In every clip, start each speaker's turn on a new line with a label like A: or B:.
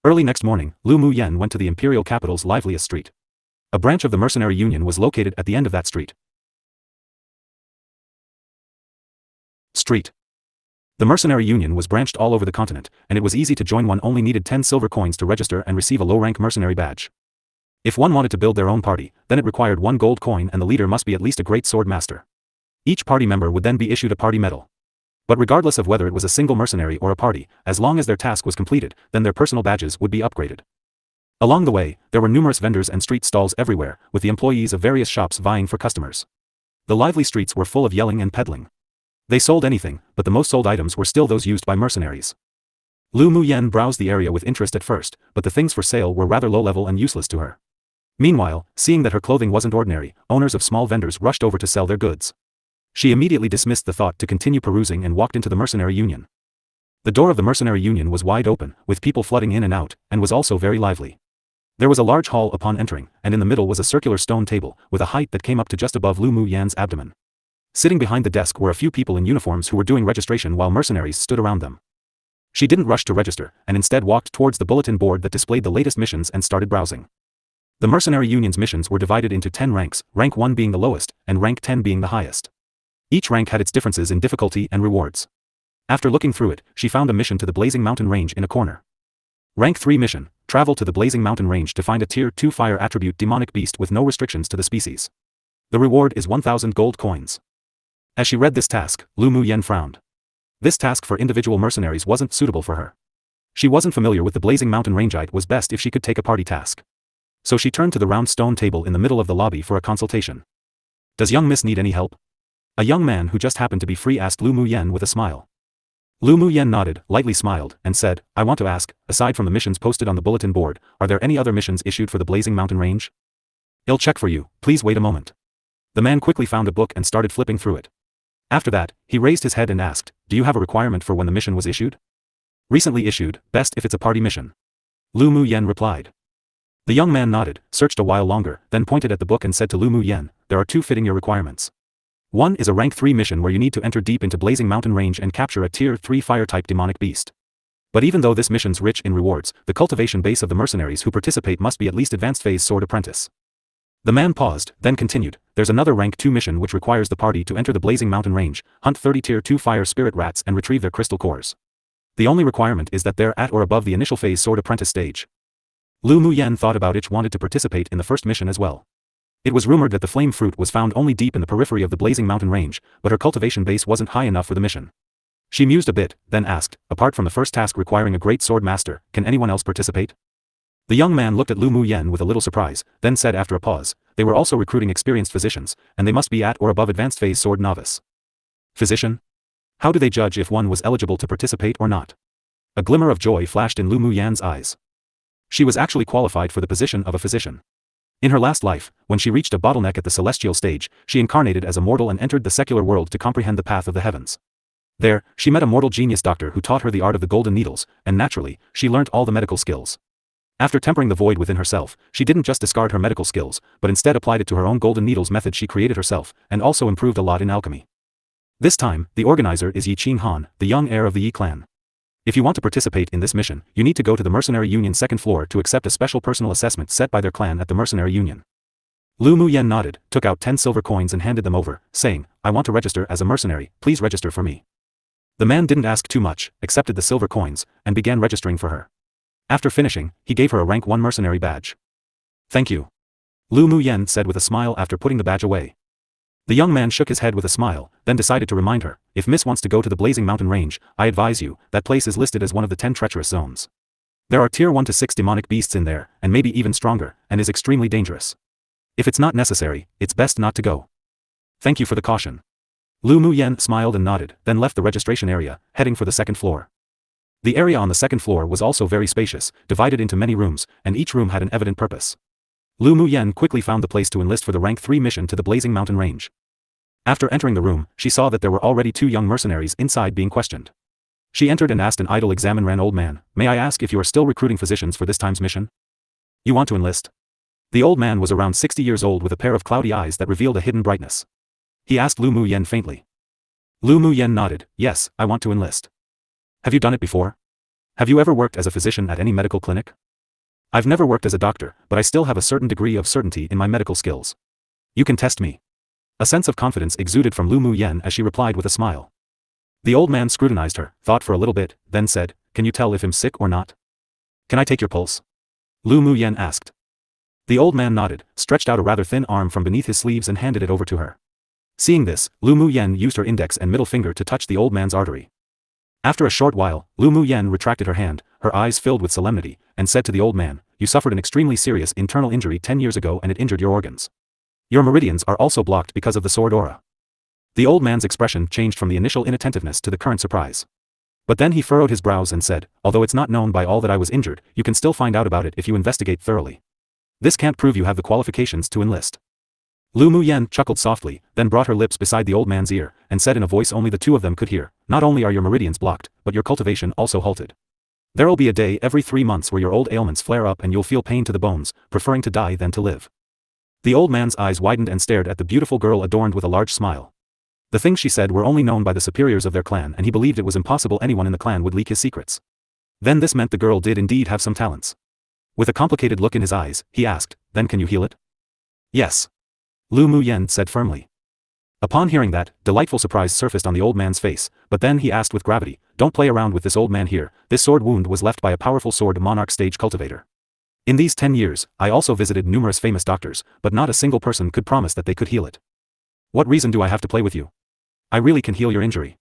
A: Early next morning, Lu Mu Yen went to the imperial capital's liveliest street. A branch of the mercenary union was located at the end of that street. The mercenary union was branched all over the continent, and it was easy to join. One only needed 10 silver coins to register and receive a low-rank mercenary badge. If one wanted to build their own party, then it required 1 gold coin, and the leader must be at least a great sword master. Each party member would then be issued a party medal. But regardless of whether it was a single mercenary or a party, as long as their task was completed, then their personal badges would be upgraded. Along the way, there were numerous vendors and street stalls everywhere, with the employees of various shops vying for customers. The lively streets were full of yelling and peddling. They sold anything, but the most sold items were still those used by mercenaries. Lu Mu Yen browsed the area with interest at first, but the things for sale were rather low-level and useless to her. Meanwhile, seeing that her clothing wasn't ordinary, owners of small vendors rushed over to sell their goods. She immediately dismissed the thought to continue perusing and walked into the mercenary union. The door of the mercenary union was wide open, with people flooding in and out, and was also very lively. There was a large hall upon entering, and in the middle was a circular stone table, with a height that came up to just above Lu Mu Yan's abdomen. Sitting behind the desk were a few people in uniforms who were doing registration while mercenaries stood around them. She didn't rush to register, and instead walked towards the bulletin board that displayed the latest missions and started browsing. The mercenary union's missions were divided into 10 ranks, rank 1 being the lowest, and rank 10 being the highest. Each rank had its differences in difficulty and rewards. After looking through it, she found a mission to the Blazing Mountain Range in a corner. Rank 3 mission, travel to the Blazing Mountain Range to find a Tier 2 fire attribute demonic beast with no restrictions to the species. The reward is 1,000 gold coins. As she read this task, Lu Mu Yen frowned. This task for individual mercenaries wasn't suitable for her. She wasn't familiar with the Blazing Mountain Range. It was best if she could take a party task. So she turned to the round stone table in the middle of the lobby for a consultation. Does young miss need any help? A young man who just happened to be free asked Lu Mu Yen with a smile. Lu Mu Yen nodded, lightly smiled, and said, I want to ask, aside from the missions posted on the bulletin board, are there any other missions issued for the Blazing Mountain Range? I'll check for you, please wait a moment. The man quickly found a book and started flipping through it. After that, he raised his head and asked, do you have a requirement for when the mission was issued? Recently issued, best if it's a party mission. Lu Mu Yen replied. The young man nodded, searched a while longer, then pointed at the book and said to Lu Mu Yen, there are 2 fitting your requirements. One is a rank 3 mission where you need to enter deep into Blazing Mountain Range and capture a Tier 3 fire-type demonic beast. But even though this mission's rich in rewards, the cultivation base of the mercenaries who participate must be at least advanced phase sword apprentice. The man paused, then continued, there's another rank 2 mission which requires the party to enter the Blazing Mountain Range, hunt 30 Tier 2 fire spirit rats and retrieve their crystal cores. The only requirement is that they're at or above the initial phase sword apprentice stage. Lu Mu Yen thought about it, wanted to participate in the first mission as well. It was rumored that the flame fruit was found only deep in the periphery of the Blazing Mountain Range, but her cultivation base wasn't high enough for the mission. She mused a bit, then asked, apart from the first task requiring a great sword master, can anyone else participate? The young man looked at Lu Mu Yen with a little surprise, then said after a pause, they were also recruiting experienced physicians, and they must be at or above advanced phase sword novice. Physician? How do they judge if one was eligible to participate or not? A glimmer of joy flashed in Lu Mu Yan's eyes. She was actually qualified for the position of a physician. In her last life, when she reached a bottleneck at the celestial stage, she incarnated as a mortal and entered the secular world to comprehend the path of the heavens. There, she met a mortal genius doctor who taught her the art of the golden needles, and naturally, she learnt all the medical skills. After tempering the void within herself, she didn't just discard her medical skills, but instead applied it to her own golden needles method she created herself, and also improved a lot in alchemy. This time, the organizer is Yi Qing Han, the young heir of the Yi clan. If you want to participate in this mission, you need to go to the Mercenary Union second floor to accept a special personal assessment set by their clan at the Mercenary Union. Lu Mu Yen nodded, took out 10 silver coins and handed them over, saying, I want to register as a mercenary, please register for me. The man didn't ask too much, accepted the silver coins, and began registering for her. After finishing, he gave her a rank 1 mercenary badge. Thank you. Lu Mu Yen said with a smile after putting the badge away. The young man shook his head with a smile, then decided to remind her, if Miss wants to go to the Blazing Mountain Range, I advise you, that place is listed as one of the 10 treacherous zones. There are tier 1 to 6 demonic beasts in there, and maybe even stronger, and is extremely dangerous. If it's not necessary, it's best not to go. Thank you for the caution. Lu Mu Yen smiled and nodded, then left the registration area, heading for the second floor. The area on the second floor was also very spacious, divided into many rooms, and each room had an evident purpose. Lu Mu Yen quickly found the place to enlist for the rank 3 mission to the Blazing Mountain Range. After entering the room, she saw that there were already 2 young mercenaries inside being questioned. She entered and asked an idle examine-ran old man, may I ask if you are still recruiting physicians for this time's mission? You want to enlist? The old man was around 60 years old with a pair of cloudy eyes that revealed a hidden brightness. He asked Lu Mu Yen faintly. Lu Mu Yen nodded, yes, I want to enlist. Have you done it before? Have you ever worked as a physician at any medical clinic? I've never worked as a doctor, but I still have a certain degree of certainty in my medical skills. You can test me. A sense of confidence exuded from Lu Mu Yen as she replied with a smile. The old man scrutinized her, thought for a little bit, then said, "Can you tell if I'm sick or not? Can I take your pulse?" Lu Mu Yen asked. The old man nodded, stretched out a rather thin arm from beneath his sleeves and handed it over to her. Seeing this, Lu Mu Yen used her index and middle finger to touch the old man's artery. After a short while, Lu Mu Yen retracted her hand, her eyes filled with solemnity, and said to the old man, "You suffered an extremely serious internal injury 10 years ago and it injured your organs. Your meridians are also blocked because of the sword aura." The old man's expression changed from the initial inattentiveness to the current surprise. But then he furrowed his brows and said, "Although it's not known by all that I was injured, you can still find out about it if you investigate thoroughly. This can't prove you have the qualifications to enlist." Lu Mu Yen chuckled softly, then brought her lips beside the old man's ear, and said in a voice only the two of them could hear, "Not only are your meridians blocked, but your cultivation also halted. There'll be a day every 3 months where your old ailments flare up and you'll feel pain to the bones, preferring to die than to live." The old man's eyes widened and stared at the beautiful girl adorned with a large smile. The things she said were only known by the superiors of their clan and he believed it was impossible anyone in the clan would leak his secrets. Then this meant the girl did indeed have some talents. With a complicated look in his eyes, he asked, "Then can you heal it?" "Yes," Lu Mu Yen said firmly. Upon hearing that, delightful surprise surfaced on the old man's face, but then he asked with gravity, "Don't play around with this old man here, this sword wound was left by a powerful sword monarch stage cultivator. In these 10 years, I also visited numerous famous doctors, but not a single person could promise that they could heal it. What reason do I have to play with you? I really can heal your injury.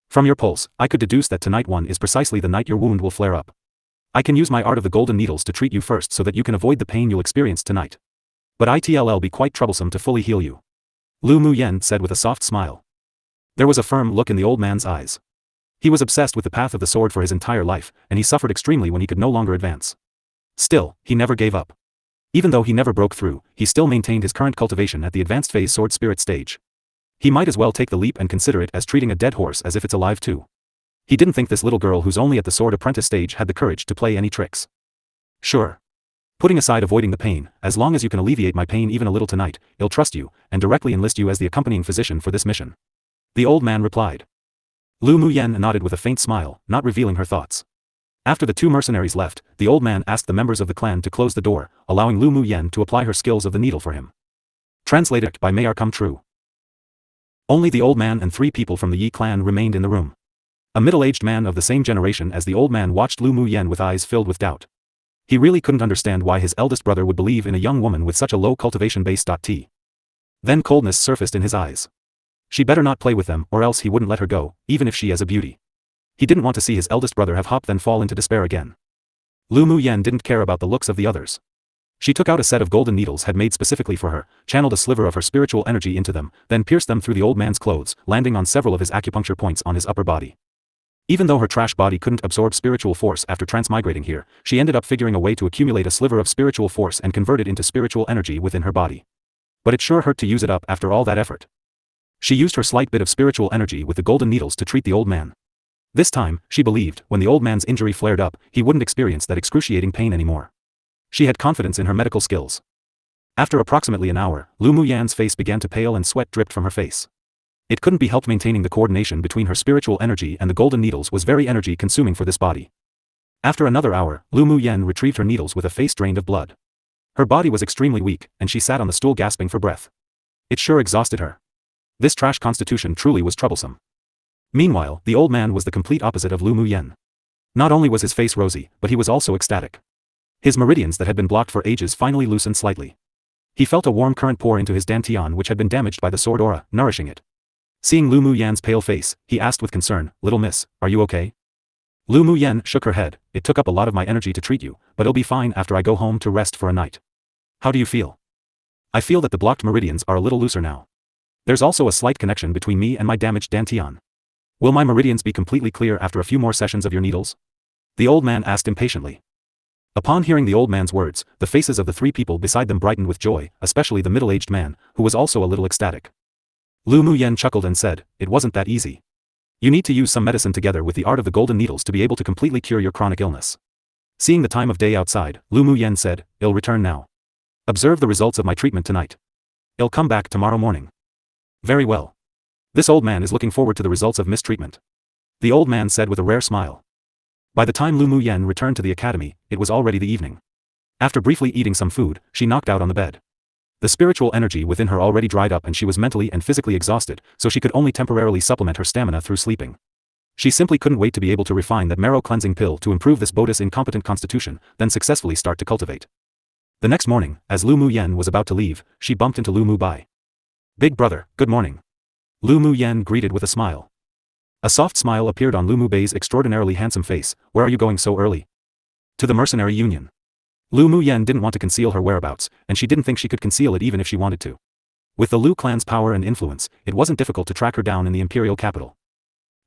A: From your pulse, I could deduce that tonight one is precisely the night your wound will flare up. I can use my art of the golden needles to treat you first so that you can avoid the pain you'll experience tonight. But it'll be quite troublesome to fully heal you," Lu Mu Yen said with a soft smile. There was a firm look in the old man's eyes. He was obsessed with the path of the sword for his entire life, and he suffered extremely when he could no longer advance. Still, he never gave up. Even though he never broke through, he still maintained his current cultivation at the advanced phase sword spirit stage. He might as well take the leap and consider it as treating a dead horse as if it's alive too. He didn't think this little girl who's only at the sword apprentice stage had the courage to play any tricks. "Sure. Putting aside avoiding the pain, as long as you can alleviate my pain even a little tonight, I'll trust you, and directly enlist you as the accompanying physician for this mission," the old man replied. Lu Mu Yen nodded with a faint smile, not revealing her thoughts. After the two mercenaries left, the old man asked the members of the clan to close the door, allowing Lu Mu Yen to apply her skills of the needle for him. Translated by May Our Come True. Only the old man and 3 people from the Yi clan remained in the room. A middle-aged man of the same generation as the old man watched Lu Mu Yen with eyes filled with doubt. He really couldn't understand why his eldest brother would believe in a young woman with such a low cultivation base. Then coldness surfaced in his eyes. She better not play with them or else he wouldn't let her go, even if she is a beauty. He didn't want to see his eldest brother have hopped then fall into despair again. Lu Mu Yen didn't care about the looks of the others. She took out a set of golden needles had made specifically for her, channeled a sliver of her spiritual energy into them, then pierced them through the old man's clothes, landing on several of his acupuncture points on his upper body. Even though her trash body couldn't absorb spiritual force after transmigrating here, she ended up figuring a way to accumulate a sliver of spiritual force and convert it into spiritual energy within her body. But it sure hurt to use it up after all that effort. She used her slight bit of spiritual energy with the golden needles to treat the old man. This time, she believed, when the old man's injury flared up, he wouldn't experience that excruciating pain anymore. She had confidence in her medical skills. After approximately an hour, Lu Mu Yan's face began to pale and sweat dripped from her face. It couldn't be helped. Maintaining the coordination between her spiritual energy and the golden needles was very energy consuming for this body. After another hour, Lu Mu Yen retrieved her needles with a face drained of blood. Her body was extremely weak, and she sat on the stool gasping for breath. It sure exhausted her. This trash constitution truly was troublesome. Meanwhile, the old man was the complete opposite of Lu Mu Yen. Not only was his face rosy, but he was also ecstatic. His meridians that had been blocked for ages finally loosened slightly. He felt a warm current pour into his dantian which had been damaged by the sword aura, nourishing it. Seeing Lu Mu Yan's pale face, he asked with concern, "Little miss, are you okay?" Lu Mu Yen shook her head. "It took up a lot of my energy to treat you, but it'll be fine after I go home to rest for a night." "How do you feel?" "I feel that the blocked meridians are a little looser now. There's also a slight connection between me and my damaged dantian. Will my meridians be completely clear after a few more sessions of your needles?" the old man asked impatiently. Upon hearing the old man's words, the faces of the 3 people beside them brightened with joy, especially the middle-aged man, who was also a little ecstatic. Lu Mu Yen chuckled and said, "It wasn't that easy. You need to use some medicine together with the art of the golden needles to be able to completely cure your chronic illness." Seeing the time of day outside, Lu Mu Yen said, "I'll return now. Observe the results of my treatment tonight. I'll come back tomorrow morning." "Very well. This old man is looking forward to the results of mistreatment," the old man said with a rare smile. By the time Lu Muyen returned to the academy, it was already the evening. After briefly eating some food, she knocked out on the bed. The spiritual energy within her already dried up and she was mentally and physically exhausted, so she could only temporarily supplement her stamina through sleeping. She simply couldn't wait to be able to refine that marrow cleansing pill to improve this Bodhi's incompetent constitution, then successfully start to cultivate. The next morning, as Lu Muyen was about to leave, she bumped into Lu Mubai. "Big brother, good morning." Lu Muyen greeted with a smile. A soft smile appeared on Lu Mubei's extraordinarily handsome face. "Where are you going so early?" "To the mercenary union." Lu Muyen didn't want to conceal her whereabouts, and she didn't think she could conceal it even if she wanted to. With the Lu clan's power and influence, it wasn't difficult to track her down in the imperial capital.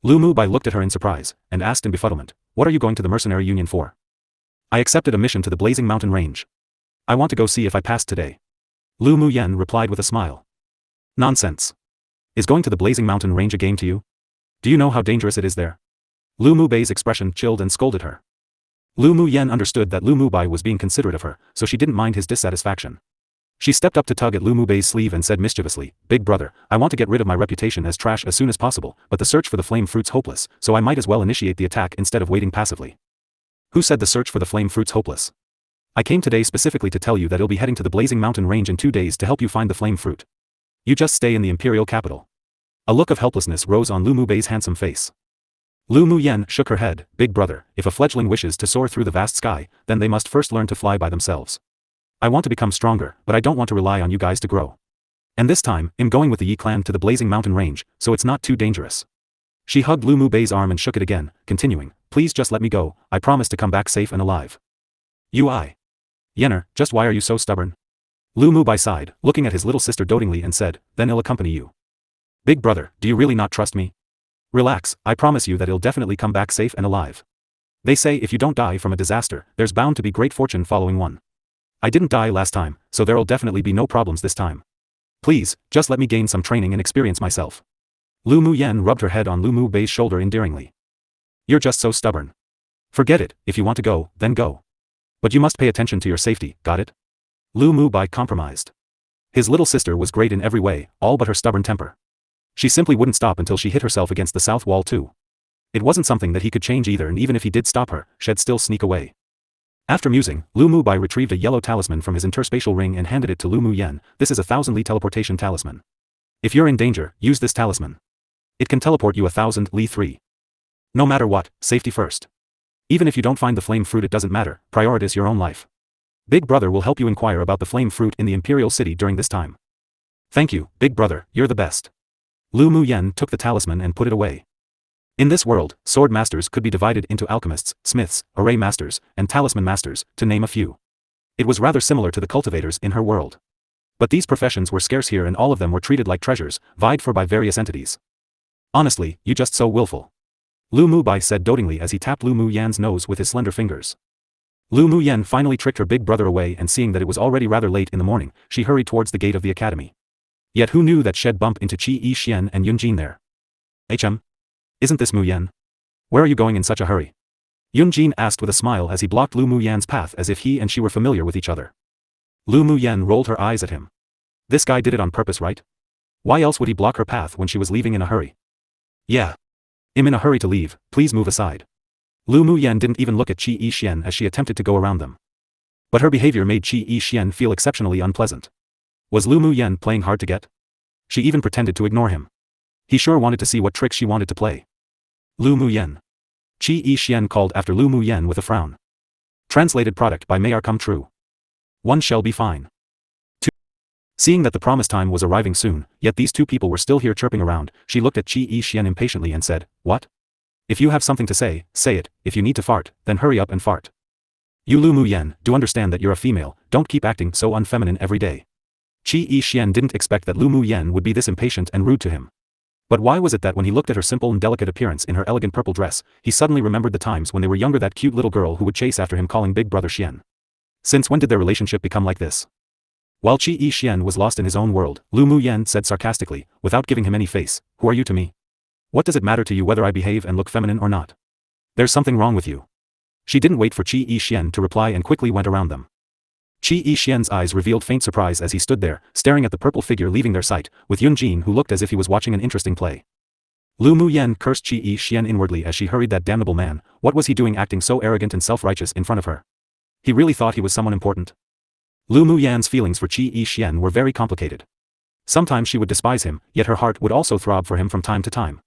A: Lu Mubai looked at her in surprise, and asked in befuddlement, "What are you going to the mercenary union for?" "I accepted a mission to the Blazing Mountain Range. I want to go see if I passed today." Lu Muyen replied with a smile. "Nonsense. Is going to the Blazing Mountain Range a game to you? Do you know how dangerous it is there?" Lu Mubei's expression chilled and scolded her. Lu Muyen understood that Lu Mubai was being considerate of her, so she didn't mind his dissatisfaction. She stepped up to tug at Lu Mubei's sleeve and said mischievously, "Big brother, I want to get rid of my reputation as trash as soon as possible, but the search for the flame fruit's hopeless, so I might as well initiate the attack instead of waiting passively." "Who said the search for the flame fruit's hopeless? I came today specifically to tell you that I'll be heading to the Blazing Mountain Range in 2 days to help you find the flame fruit. You just stay in the imperial capital." A look of helplessness rose on Lu Mubei's handsome face. Lu Muyen shook her head. "Big brother, if a fledgling wishes to soar through the vast sky, then they must first learn to fly by themselves. I want to become stronger, but I don't want to rely on you guys to grow. And this time, I'm going with the Yi clan to the Blazing Mountain Range, so it's not too dangerous." She hugged Lu Mubei's arm and shook it again, continuing, "Please just let me go, I promise to come back safe and alive." Yenner, just why are you so stubborn?" Lu Mubai sighed, looking at his little sister dotingly and said, "Then I'll accompany you." "Big brother, do you really not trust me?" "Relax, I promise you that he'll definitely come back safe and alive. They say if you don't die from a disaster, there's bound to be great fortune following one. I didn't die last time, so there'll definitely be no problems this time. Please, just let me gain some training and experience myself." Lu Muyen rubbed her head on Lu Mubei's shoulder endearingly. "You're just so stubborn. Forget it, if you want to go, then go. But you must pay attention to your safety, got it?" Lu Mubai compromised. His little sister was great in every way, all but her stubborn temper. She simply wouldn't stop until she hit herself against the south wall too. It wasn't something that he could change either, and even if he did stop her, she'd still sneak away. After musing, Lu Mubai retrieved a yellow talisman from his interspatial ring and handed it to Lu Muyen. "This is a 1,000 li teleportation talisman. If you're in danger, use this talisman. It can teleport you 1,000 li 3. No matter what, safety first. Even if you don't find the flame fruit, it doesn't matter, prioritize your own life. Big brother will help you inquire about the flame fruit in the imperial city during this time." "Thank you, big brother, you're the best." Lu Muyen took the talisman and put it away. In this world, sword masters could be divided into alchemists, smiths, array masters, and talisman masters, to name a few. It was rather similar to the cultivators in her world. But these professions were scarce here, and all of them were treated like treasures, vied for by various entities. "Honestly, you just so willful," Lu Mubai said dotingly as he tapped Lu Muyen's nose with his slender fingers. Lu Muyen finally tricked her big brother away, and seeing that it was already rather late in the morning, she hurried towards the gate of the academy. Yet who knew that she'd bump into Qi Yixian and Yunjin there? Isn't this Muyen? Where are you going in such a hurry?" Yunjin asked with a smile as he blocked Lu Muyen's path as if he and she were familiar with each other. Lu Muyen rolled her eyes at him. This guy did it on purpose, right? Why else would he block her path when she was leaving in a hurry? "Yeah. I'm in a hurry to leave, please move aside." Lu Muyen didn't even look at Qi Yixian as she attempted to go around them. But her behavior made Qi Yixian feel exceptionally unpleasant. Was Lu Muyen playing hard to get? She even pretended to ignore him. He sure wanted to see what trick she wanted to play. Lu Muyen. Qi Yixian called after Lu Muyen with a frown. Translated product by May Come True. 1 shall be fine. 2. Seeing that the promised time was arriving soon, yet these two people were still here chirping around, she looked at Qi Yixian impatiently and said, "What? If you have something to say, say it. If you need to fart, then hurry up and fart. You Lu Muyen, do understand that you're a female, don't keep acting so unfeminine every day." Qi Yixian didn't expect that Lu Muyen would be this impatient and rude to him. But why was it that when he looked at her simple and delicate appearance in her elegant purple dress, he suddenly remembered the times when they were younger, that cute little girl who would chase after him calling Big Brother Xian? Since when did their relationship become like this? While Qi Yixian was lost in his own world, Lu Muyen said sarcastically, without giving him any face, "Who are you to me? What does it matter to you whether I behave and look feminine or not? There's something wrong with you." She didn't wait for Qi Yixian to reply and quickly went around them. Qi Yixian's eyes revealed faint surprise as he stood there, staring at the purple figure leaving their sight, with Yunjin who looked as if he was watching an interesting play. Lu Muyen cursed Qi Yixian inwardly as she hurried. That damnable man, what was he doing acting so arrogant and self-righteous in front of her? He really thought he was someone important? Lu Muyan's feelings for Qi Yixian were very complicated. Sometimes she would despise him, yet her heart would also throb for him from time to time.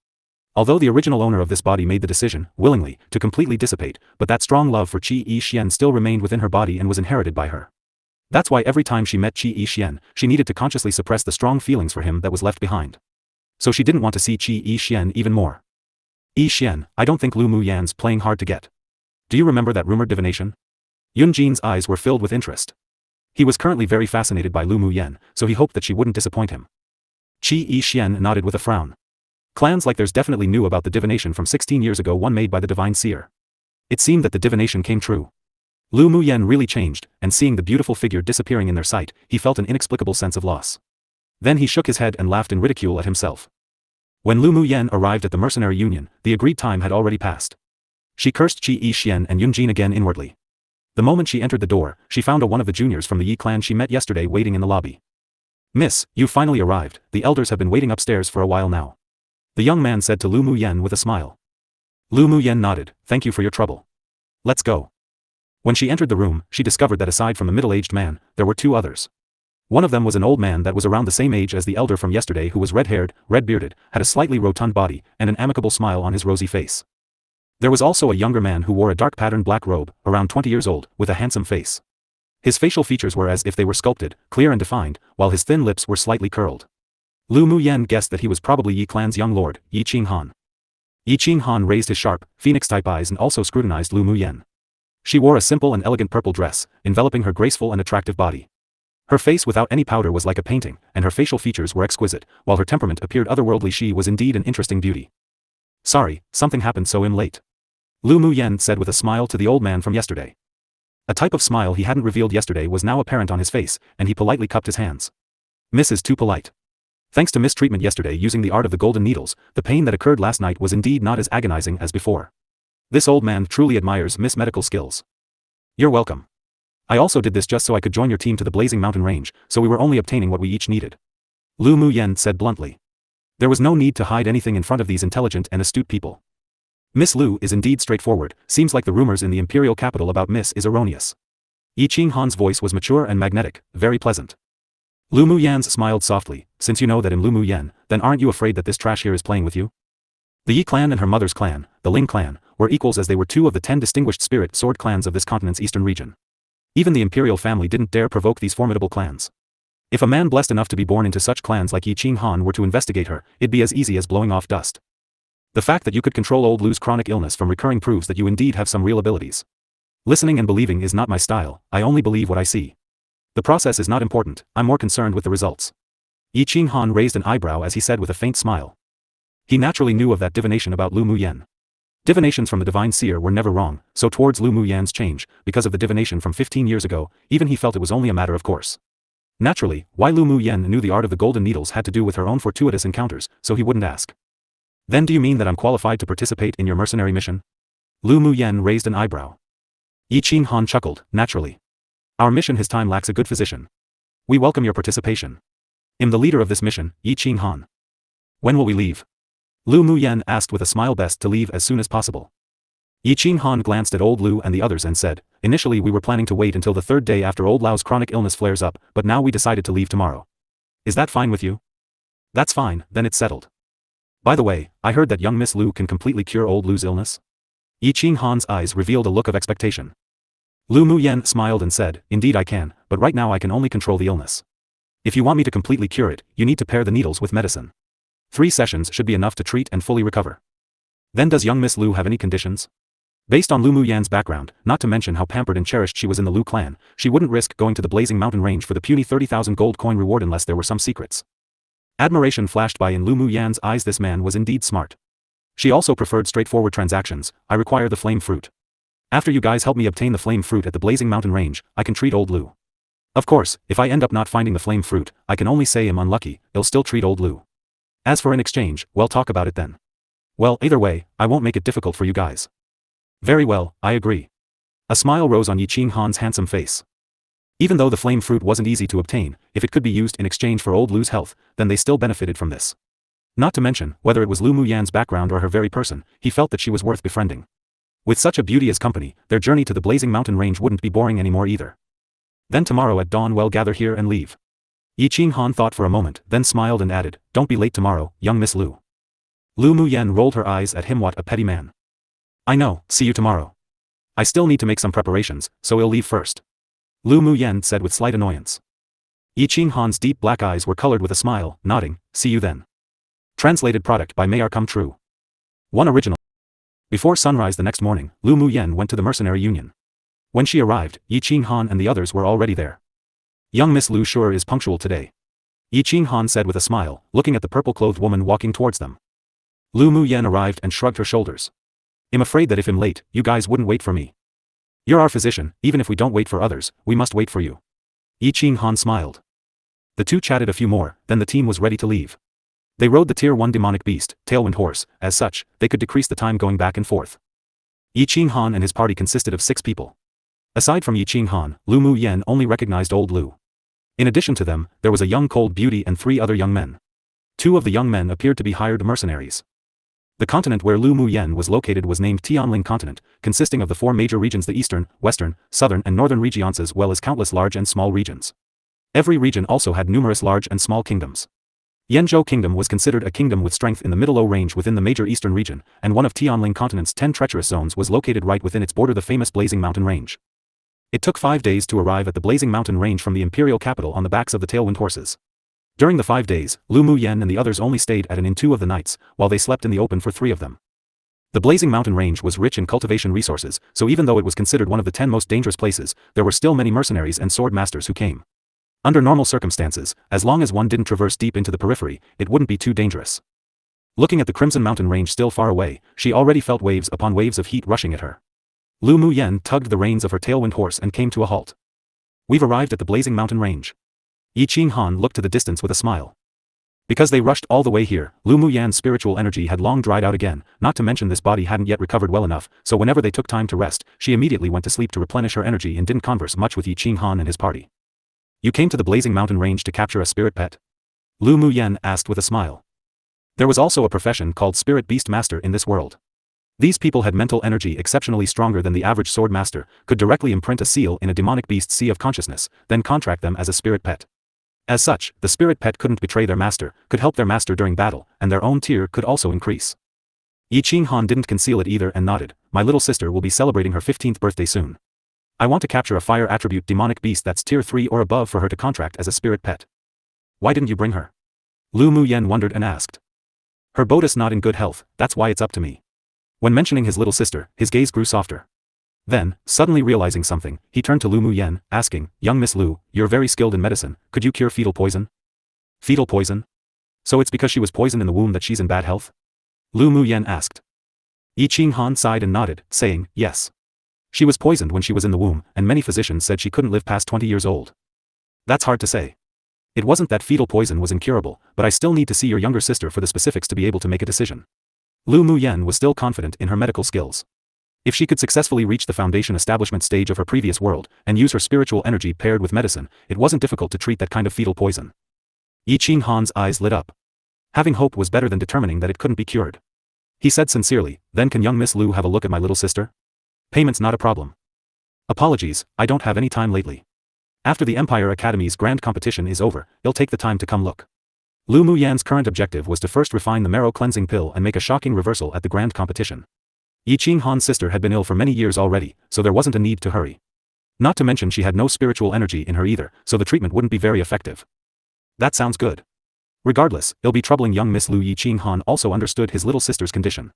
A: Although the original owner of this body made the decision, willingly, to completely dissipate, but that strong love for Qi Yixian still remained within her body and was inherited by her. That's why every time she met Qi Yixian, she needed to consciously suppress the strong feelings for him that was left behind. So she didn't want to see Qi Yixian even more. Yixian, I don't think Lu Muyan's playing hard to get. Do you remember that rumored divination? Yunjin's eyes were filled with interest. He was currently very fascinated by Lu Muyan, so he hoped that she wouldn't disappoint him. Qi Yixian nodded with a frown. Clans like theirs definitely knew about the divination from 16 years ago, one made by the divine seer. It seemed that the divination came true. Lu Muyan really changed, and seeing the beautiful figure disappearing in their sight, he felt an inexplicable sense of loss. Then he shook his head and laughed in ridicule at himself. When Lu Muyan arrived at the mercenary union, the agreed time had already passed. She cursed Qi Yixian and Yunjin again inwardly. The moment she entered the door, she found one of the juniors from the Yi clan she met yesterday waiting in the lobby. "Miss, you finally arrived. The elders have been waiting upstairs for a while now," the young man said to Lu Muyan with a smile. Lu Muyan nodded. "Thank you for your trouble. Let's go." When she entered the room, she discovered that aside from the middle-aged man, there were two others. One of them was an old man that was around the same age as the elder from yesterday, who was red-haired, red-bearded, had a slightly rotund body, and an amicable smile on his rosy face. There was also a younger man who wore a dark patterned black robe, around 20 years old, with a handsome face. His facial features were as if they were sculpted, clear and defined, while his thin lips were slightly curled. Lu Muyan guessed that he was probably Yi clan's young lord, Yi Qinghan. Yi Qinghan raised his sharp, phoenix-type eyes and also scrutinized Lu Muyan. She wore a simple and elegant purple dress, enveloping her graceful and attractive body. Her face without any powder was like a painting, and her facial features were exquisite, while her temperament appeared otherworldly. She was indeed an interesting beauty. "Sorry, something happened so I'm late," Lu Muyan said with a smile to the old man from yesterday. A type of smile he hadn't revealed yesterday was now apparent on his face, and he politely cupped his hands. "Miss is too polite. Thanks to mistreatment yesterday using the art of the golden needles, the pain that occurred last night was indeed not as agonizing as before. This old man truly admires Miss' medical skills." "You're welcome. I also did this just so I could join your team to the Blazing Mountain Range, so we were only obtaining what we each needed," Lu Muyan said bluntly. There was no need to hide anything in front of these intelligent and astute people. Miss Lu is indeed straightforward. Seems like the rumors in the imperial capital about Miss is erroneous. Yi Qinghan's voice was mature and magnetic, very pleasant. Lu Muyan's smiled softly. "Since you know that I'm Lu Muyan, then aren't you afraid that this trash here is playing with you?" The Yi clan and her mother's clan, the Ling clan, were equals, as they were two of the 10 distinguished spirit sword clans of this continent's eastern region. Even the imperial family didn't dare provoke these formidable clans. If a man blessed enough to be born into such clans like Yi Qinghan were to investigate her, it'd be as easy as blowing off dust. The fact that you could control old Lu's chronic illness from recurring proves that you indeed have some real abilities. Listening and believing is not my style. I only believe what I see. The process is not important, I'm more concerned with the results." Yi Qinghan raised an eyebrow as he said with a faint smile. He naturally knew of that divination about Lu Muyan. Divinations from the divine seer were never wrong, so towards Lu Muyan's change, because of the divination from 15 years ago, even he felt it was only a matter of course. Naturally, why Lu Muyan knew the art of the golden needles had to do with her own fortuitous encounters, so he wouldn't ask. "Then do you mean that I'm qualified to participate in your mercenary mission?" Lu Muyan raised an eyebrow. Yi Qinghan chuckled. "Naturally. Our mission his time lacks a good physician. We welcome your participation. I'm the leader of this mission, Yi Qinghan." "When will we leave?" Lu Muyan asked with a smile. "Best to leave as soon as possible." Yi Qinghan glanced at old Lu and the others and said, "Initially we were planning to wait until the 3rd day after old Lau's chronic illness flares up, but now we decided to leave tomorrow. Is that fine with you?" "That's fine, then it's settled. By the way, I heard that young Miss Lu can completely cure old Lu's illness?" Yi Qinghan's eyes revealed a look of expectation. Lu Muyan smiled and said, "Indeed I can, but right now I can only control the illness. If you want me to completely cure it, you need to pair the needles with medicine. 3 sessions should be enough to treat and fully recover." "Then does young Miss Lu have any conditions?" Based on Lu Muyan's background, not to mention how pampered and cherished she was in the Lu clan, she wouldn't risk going to the Blazing Mountain Range for the puny 30,000 gold coin reward unless there were some secrets. Admiration flashed by in Lu Muyan's eyes. This man was indeed smart. She also preferred straightforward transactions. "I require the flame fruit. After you guys help me obtain the flame fruit at the Blazing Mountain Range, I can treat old Lu. Of course, if I end up not finding the flame fruit, I can only say I'm unlucky, I'll still treat old Lu. As for an exchange, well, talk about it then. Well, either way, I won't make it difficult for you guys." "Very well, I agree." A smile rose on Yi Qinghan's handsome face. Even though the flame fruit wasn't easy to obtain, if it could be used in exchange for old Lu's health, then they still benefited from this. Not to mention, whether it was Lu Muyan's background or her very person, he felt that she was worth befriending. With such a beauty as company, their journey to the blazing mountain range wouldn't be boring anymore either. Then tomorrow at dawn we'll gather here and leave. Yi Qinghan thought for a moment, then smiled and added, don't be late tomorrow, young Miss Lu. Lu Muyan rolled her eyes at him. What a petty man. I know, see you tomorrow. I still need to make some preparations, so I'll leave first. Lu Muyan said with slight annoyance. Yi Qinghan's deep black eyes were colored with a smile, nodding, see you then. Translated product by May Our Come True. 1 Original. Before sunrise the next morning, Lu Muyan went to the mercenary union. When she arrived, Yi Qinghan and the others were already there. Young Miss Lu sure is punctual today. Yi Qinghan said with a smile, looking at the purple-clothed woman walking towards them. Lu Muyan arrived and shrugged her shoulders. I'm afraid that if I'm late, you guys wouldn't wait for me. You're our physician, even if we don't wait for others, we must wait for you. Yi Qinghan smiled. The two chatted a few more, then the team was ready to leave. They rode the Tier 1 demonic beast, Tailwind Horse, as such, they could decrease the time going back and forth. Yi Qinghan and his party consisted of 6 people. Aside from Yi Qinghan, Lu Muyan only recognized old Lu. In addition to them, there was a young cold beauty and 3 other young men. 2 of the young men appeared to be hired mercenaries. The continent where Lu Muyan was located was named Tianling Continent, consisting of the 4 major regions: the eastern, western, southern and northern regions, as well as countless large and small regions. Every region also had numerous large and small kingdoms. Yanzhou Kingdom was considered a kingdom with strength in the Middle-O range within the major eastern region, and one of Tianling Continent's 10 treacherous zones was located right within its border, the famous Blazing Mountain Range. It took 5 days to arrive at the Blazing Mountain Range from the imperial capital on the backs of the Tailwind horses. During the 5 days, Lu Muyan and the others only stayed at an inn 2 of the nights, while they slept in the open for 3 of them. The Blazing Mountain Range was rich in cultivation resources, so even though it was considered one of the 10 most dangerous places, there were still many mercenaries and sword masters who came. Under normal circumstances, as long as one didn't traverse deep into the periphery, it wouldn't be too dangerous. Looking at the Crimson Mountain Range still far away, she already felt waves upon waves of heat rushing at her. Lu Muyan tugged the reins of her Tailwind horse and came to a halt. We've arrived at the Blazing Mountain Range. Yi Qinghan looked to the distance with a smile. Because they rushed all the way here, Lu Muyan's spiritual energy had long dried out again, not to mention this body hadn't yet recovered well enough, so whenever they took time to rest, she immediately went to sleep to replenish her energy and didn't converse much with Yi Qinghan and his party. You came to the Blazing Mountain Range to capture a spirit pet? Lu Muyan asked with a smile. There was also a profession called Spirit Beast Master in this world. These people had mental energy exceptionally stronger than the average sword master, could directly imprint a seal in a demonic beast's sea of consciousness, then contract them as a spirit pet. As such, the spirit pet couldn't betray their master, could help their master during battle, and their own tier could also increase. Yi Qinghan didn't conceal it either and nodded. My little sister will be celebrating her 15th birthday soon. I want to capture a fire attribute demonic beast that's tier 3 or above for her to contract as a spirit pet. Why didn't you bring her? Lu Muyan wondered and asked. Her boat's not in good health, that's why it's up to me. When mentioning his little sister, his gaze grew softer. Then, suddenly realizing something, he turned to Lu Muyan, asking, young Miss Lu, you're very skilled in medicine, could you cure fetal poison? Fetal poison? So it's because she was poisoned in the womb that she's in bad health? Lu Muyan asked. Yi Qinghan sighed and nodded, saying, yes. She was poisoned when she was in the womb, and many physicians said she couldn't live past 20 years old. That's hard to say. It wasn't that fetal poison was incurable, but I still need to see your younger sister for the specifics to be able to make a decision. Lu Muyan was still confident in her medical skills. If she could successfully reach the foundation establishment stage of her previous world, and use her spiritual energy paired with medicine, it wasn't difficult to treat that kind of fetal poison. Yi Qinghan's eyes lit up. Having hope was better than determining that it couldn't be cured. He said sincerely, then can young Miss Lu have a look at my little sister? Payment's not a problem. Apologies, I don't have any time lately. After the Empire Academy's grand competition is over, you'll take the time to come look. Lu Muyan's current objective was to first refine the marrow cleansing pill and make a shocking reversal at the grand competition. Yi Qinghan's sister had been ill for many years already, so there wasn't a need to hurry. Not to mention she had no spiritual energy in her either, so the treatment wouldn't be very effective. That sounds good. Regardless, it'll be troubling young Miss Lu. Yi Qinghan also understood his little sister's condition.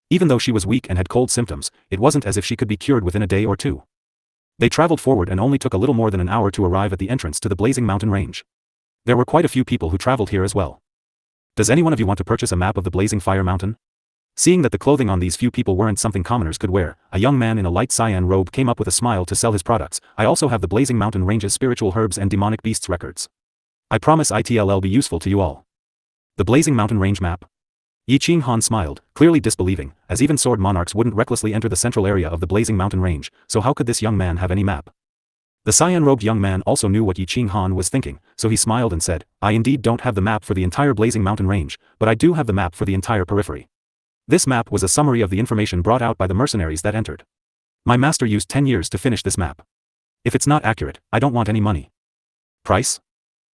A: Even though she was weak and had cold symptoms, it wasn't as if she could be cured within a day or 2. They traveled forward and only took a little more than an hour to arrive at the entrance to the Blazing Mountain Range. There were quite a few people who traveled here as well. Does any one of you want to purchase a map of the Blazing Fire Mountain? Seeing that the clothing on these few people weren't something commoners could wear, a young man in a light cyan robe came up with a smile to sell his products. I also have the Blazing Mountain Range's spiritual herbs and demonic beasts records. I promise it'll be useful to you all. The Blazing Mountain Range map? Yi Qinghan smiled, clearly disbelieving, as even sword monarchs wouldn't recklessly enter the central area of the Blazing Mountain Range, so how could this young man have any map? The cyan-robed young man also knew what Yi Qinghan was thinking, so he smiled and said, I indeed don't have the map for the entire Blazing Mountain range, but I do have the map for the entire periphery. This map was a summary of the information brought out by the mercenaries that entered. My master used 10 years to finish this map. If it's not accurate, I don't want any money. Price?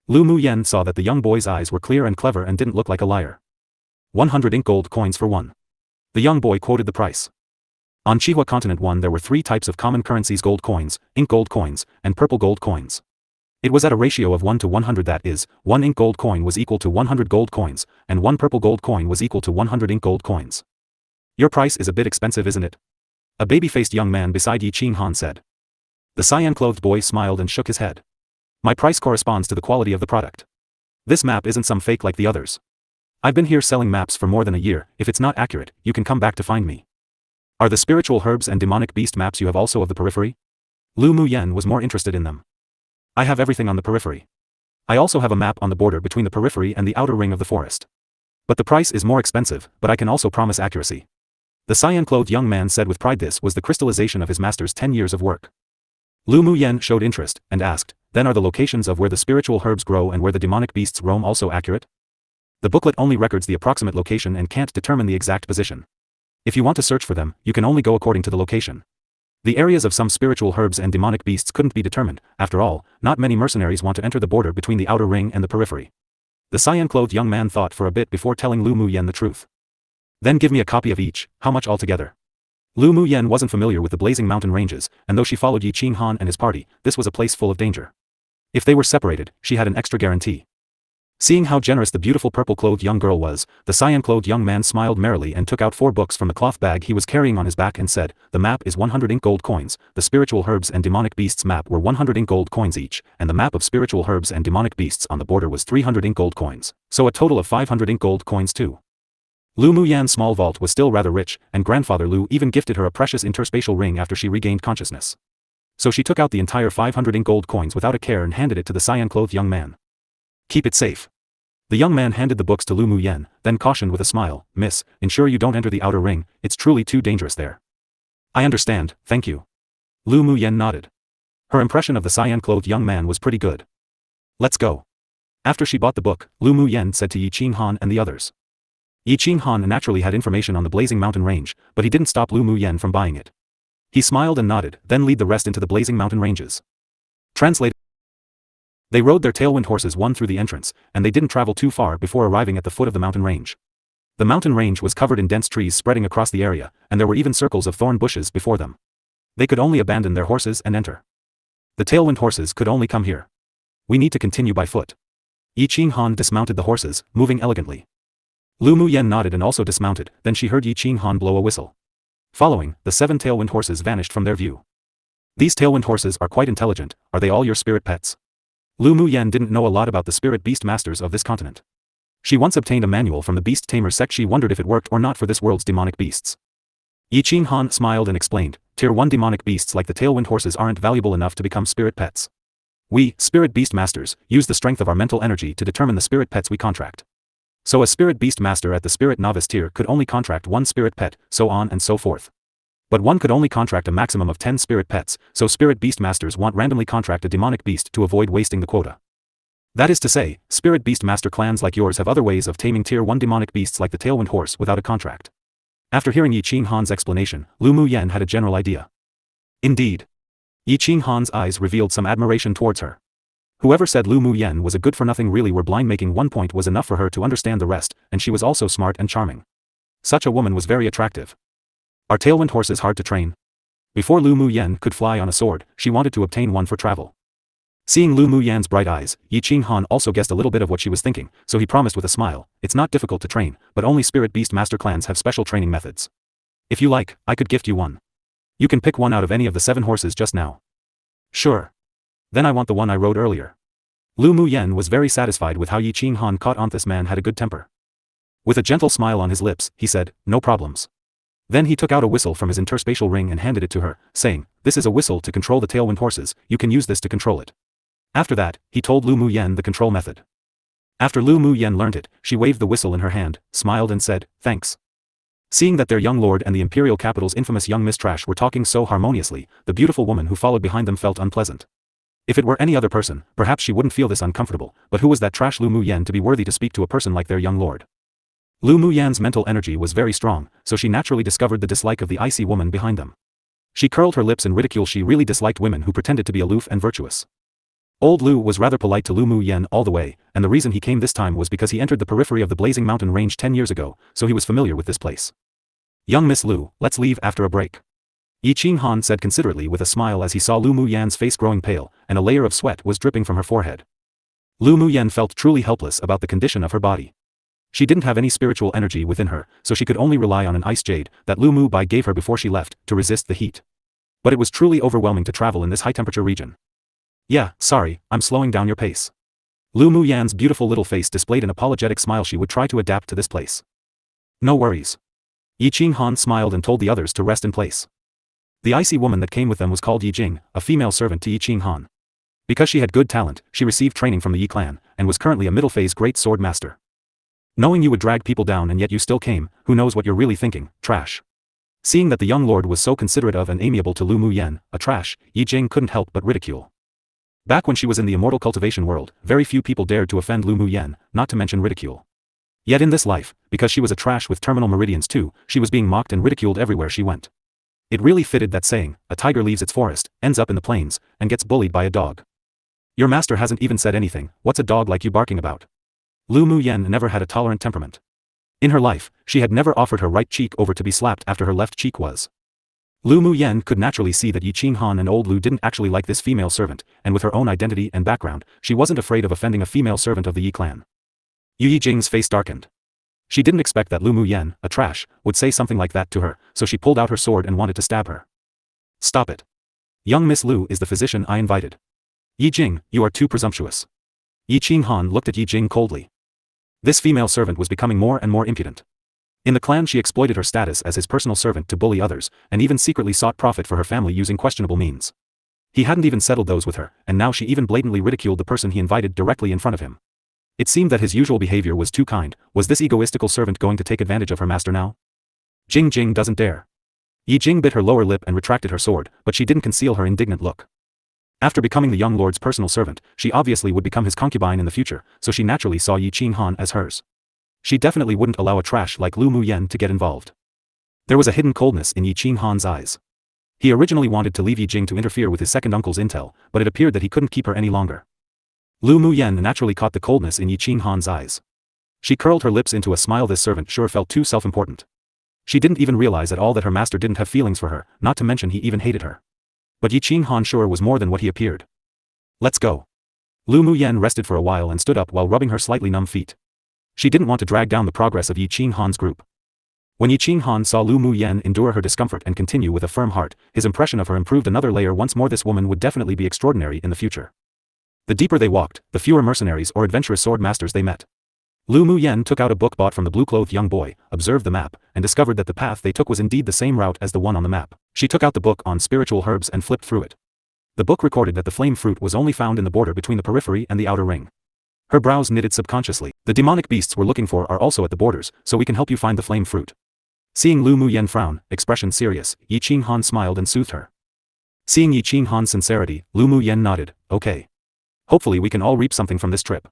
A: Lu Muyen saw that the young boy's eyes were clear and clever and didn't look like a liar. 100 ink gold coins for one. The young boy quoted the price. On Chihua Continent 1 there were 3 types of common currencies: gold coins, ink gold coins, and purple gold coins. It was at a ratio of 1 to 100, that is, 1 ink gold coin was equal to 100 gold coins, and 1 purple gold coin was equal to 100 ink gold coins. Your price is a bit expensive, isn't it? A baby-faced young man beside Yi Qinghan said. The cyan-clothed boy smiled and shook his head. My price corresponds to the quality of the product. This map isn't some fake like the others. I've been here selling maps for more than a year. If it's not accurate, you can come back to find me. Are the spiritual herbs and demonic beast maps you have also of the periphery? Lu Muyen was more interested in them. I have everything on the periphery. I also have a map on the border between the periphery and the outer ring of the forest. But the price is more expensive, but I can also promise accuracy. The cyan-clothed young man said with pride. This was the crystallization of his master's 10 years of work. Lu Muyen showed interest, and asked, then are the locations of where the spiritual herbs grow and where the demonic beasts roam also accurate? The booklet only records the approximate location and can't determine the exact position. If you want to search for them, you can only go according to the location. The areas of some spiritual herbs and demonic beasts couldn't be determined. After all, not many mercenaries want to enter the border between the outer ring and the periphery. The cyan-clothed young man thought for a bit before telling Lu Muyen the truth. Then give me a copy of each. How much altogether? Lu Muyen wasn't familiar with the Blazing Mountain ranges, and though she followed Yi Qinghan and his party, this was a place full of danger. If they were separated, she had an extra guarantee. Seeing how generous the beautiful purple-clothed young girl was, the cyan-clothed young man smiled merrily and took out 4 books from the cloth bag he was carrying on his back and said, the map is 100 ink gold coins, the spiritual herbs and demonic beasts map were 100 ink gold coins each, and the map of spiritual herbs and demonic beasts on the border was 300 ink gold coins, so a total of 500 ink gold coins too. Lu Muyan's small vault was still rather rich, and grandfather Lu even gifted her a precious interspatial ring after she regained consciousness. So she took out the entire 500 ink gold coins without a care and handed it to the cyan-clothed young man. Keep it safe. The young man handed the books to Lu Muyen, then cautioned with a smile, Miss, ensure you don't enter the outer ring, it's truly too dangerous there. I understand, thank you. Lu Muyen nodded. Her impression of the cyan-clothed young man was pretty good. Let's go. After she bought the book, Lu Muyen said to Yi Qinghan and the others. Yi Qinghan naturally had information on the Blazing Mountain range, but he didn't stop Lu Muyen from buying it. He smiled and nodded, then lead the rest into the Blazing Mountain ranges. Translated. They rode their tailwind horses one through the entrance, and they didn't travel too far before arriving at the foot of the mountain range. The mountain range was covered in dense trees spreading across the area, and there were even circles of thorn bushes before them. They could only abandon their horses and enter. The tailwind horses could only come here. We need to continue by foot. Yi Qinghan dismounted the horses, moving elegantly. Lu Muyen nodded and also dismounted, then she heard Yi Qinghan blow a whistle. Following, the 7 tailwind horses vanished from their view. These tailwind horses are quite intelligent. Are they all your spirit pets? Lu Muyen didn't know a lot about the spirit beast masters of this continent. She once obtained a manual from the beast tamer sect. She wondered if it worked or not for this world's demonic beasts. Yi Qinghan smiled and explained, Tier 1 demonic beasts like the tailwind horses aren't valuable enough to become spirit pets. We, spirit beast masters, use the strength of our mental energy to determine the spirit pets we contract. So a spirit beast master at the spirit novice tier could only contract 1 spirit pet, so on and so forth. But one could only contract a maximum of 10 spirit pets, so spirit beast masters want randomly contract a demonic beast to avoid wasting the quota. That is to say, spirit beast master clans like yours have other ways of taming tier 1 demonic beasts like the tailwind horse without a contract. After hearing Yi Qinghan's explanation, Lu Muyen had a general idea. Indeed. Yi Qinghan's eyes revealed some admiration towards her. Whoever said Lu Muyen was a good-for-nothing really were blind. Making one point was enough for her to understand the rest, and she was also smart and charming. Such a woman was very attractive. Are tailwind horses hard to train? Before Lu Muyen could fly on a sword, she wanted to obtain one for travel. Seeing Lu Muyen's bright eyes, Yi Qinghan also guessed a little bit of what she was thinking, so he promised with a smile, it's not difficult to train, but only spirit beast master clans have special training methods. If you like, I could gift you one. You can pick one out of any of the 7 horses just now. Sure. Then I want the one I rode earlier. Lu Muyen was very satisfied with how Yi Qinghan caught on. This man had a good temper. With a gentle smile on his lips, he said, no problems. Then he took out a whistle from his interspatial ring and handed it to her, saying, this is a whistle to control the tailwind horses, you can use this to control it. After that, he told Lu Muyen the control method. After Lu Muyen learned it, she waved the whistle in her hand, smiled and said, thanks. Seeing that their young lord and the imperial capital's infamous young Miss Trash were talking so harmoniously, the beautiful woman who followed behind them felt unpleasant. If it were any other person, perhaps she wouldn't feel this uncomfortable, but who was that trash Lu Muyan to be worthy to speak to a person like their young lord? Lu Muyan's mental energy was very strong, so she naturally discovered the dislike of the icy woman behind them. She curled her lips in ridicule. She really disliked women who pretended to be aloof and virtuous. Old Lu was rather polite to Lu Muyan all the way, and the reason he came this time was because he entered the periphery of the Blazing Mountain range 10 years ago, so he was familiar with this place. Young Miss Lu, let's leave after a break. Yi Qinghan said considerately with a smile as he saw Lu Muyan's face growing pale, and a layer of sweat was dripping from her forehead. Lu Muyan felt truly helpless about the condition of her body. She didn't have any spiritual energy within her, so she could only rely on an ice jade that Lu Mu Bai gave her before she left, to resist the heat. But it was truly overwhelming to travel in this high-temperature region. Yeah, sorry, I'm slowing down your pace. Lu Muyan's beautiful little face displayed an apologetic smile. She would try to adapt to this place. No worries. Yi Qinghan smiled and told the others to rest in place. The icy woman that came with them was called Yi Jing, a female servant to Yi Qinghan. Because she had good talent, she received training from the Yi clan, and was currently a middle-phase great sword master. Knowing you would drag people down and yet you still came, who knows what you're really thinking, trash. Seeing that the young lord was so considerate of and amiable to Lu Muyan, a trash, Yi Jing couldn't help but ridicule. Back when she was in the immortal cultivation world, very few people dared to offend Lu Muyan, not to mention ridicule. Yet in this life, because she was a trash with terminal meridians too, she was being mocked and ridiculed everywhere she went. It really fitted that saying, a tiger leaves its forest, ends up in the plains, and gets bullied by a dog. Your master hasn't even said anything, what's a dog like you barking about? Lu Muyan never had a tolerant temperament. In her life, she had never offered her right cheek over to be slapped after her left cheek was. Lu Muyan could naturally see that Yi Qinghan and old Lu didn't actually like this female servant, and with her own identity and background, she wasn't afraid of offending a female servant of the Yi clan. Yi Jing's face darkened. She didn't expect that Lu Muyan, a trash, would say something like that to her, so she pulled out her sword and wanted to stab her. Stop it. Young Miss Lu is the physician I invited. Yi Jing, you are too presumptuous. Yi Qinghan looked at Yi Jing coldly. This female servant was becoming more and more impudent. In the clan she exploited her status as his personal servant to bully others, and even secretly sought profit for her family using questionable means. He hadn't even settled those with her, and now she even blatantly ridiculed the person he invited directly in front of him. It seemed that his usual behavior was too kind. Was this egoistical servant going to take advantage of her master now? Jing Jing doesn't dare. Yi Jing bit her lower lip and retracted her sword, but she didn't conceal her indignant look. After becoming the young lord's personal servant, she obviously would become his concubine in the future, so she naturally saw Yi Qinghan as hers. She definitely wouldn't allow a trash like Lu Muyan to get involved. There was a hidden coldness in Yi Qinghan's eyes. He originally wanted to leave Yi Jing to interfere with his second uncle's intel, but it appeared that he couldn't keep her any longer. Lu Muyan naturally caught the coldness in Yi Qinghan's eyes. She curled her lips into a smile. This servant sure felt too self-important. She didn't even realize at all that her master didn't have feelings for her, not to mention he even hated her. But Yi Qinghan sure was more than what he appeared. Let's go. Lu Muyan rested for a while and stood up while rubbing her slightly numb feet. She didn't want to drag down the progress of Yi Qinghan's group. When Yi Qinghan saw Lu Muyan endure her discomfort and continue with a firm heart, his impression of her improved another layer once more. This woman would definitely be extraordinary in the future. The deeper they walked, the fewer mercenaries or adventurous sword masters they met. Lu Muyan took out a book bought from the blue-clothed young boy, observed the map, and discovered that the path they took was indeed the same route as the one on the map. She took out the book on spiritual herbs and flipped through it. The book recorded that the flame fruit was only found in the border between the periphery and the outer ring. Her brows knitted subconsciously. The demonic beasts we're looking for are also at the borders, so we can help you find the flame fruit. Seeing Lu Muyan frown, expression serious, Yi Qinghan smiled and soothed her. Seeing Yi Qinghan's sincerity, Lu Muyan nodded, okay. Hopefully we can all reap something from this trip.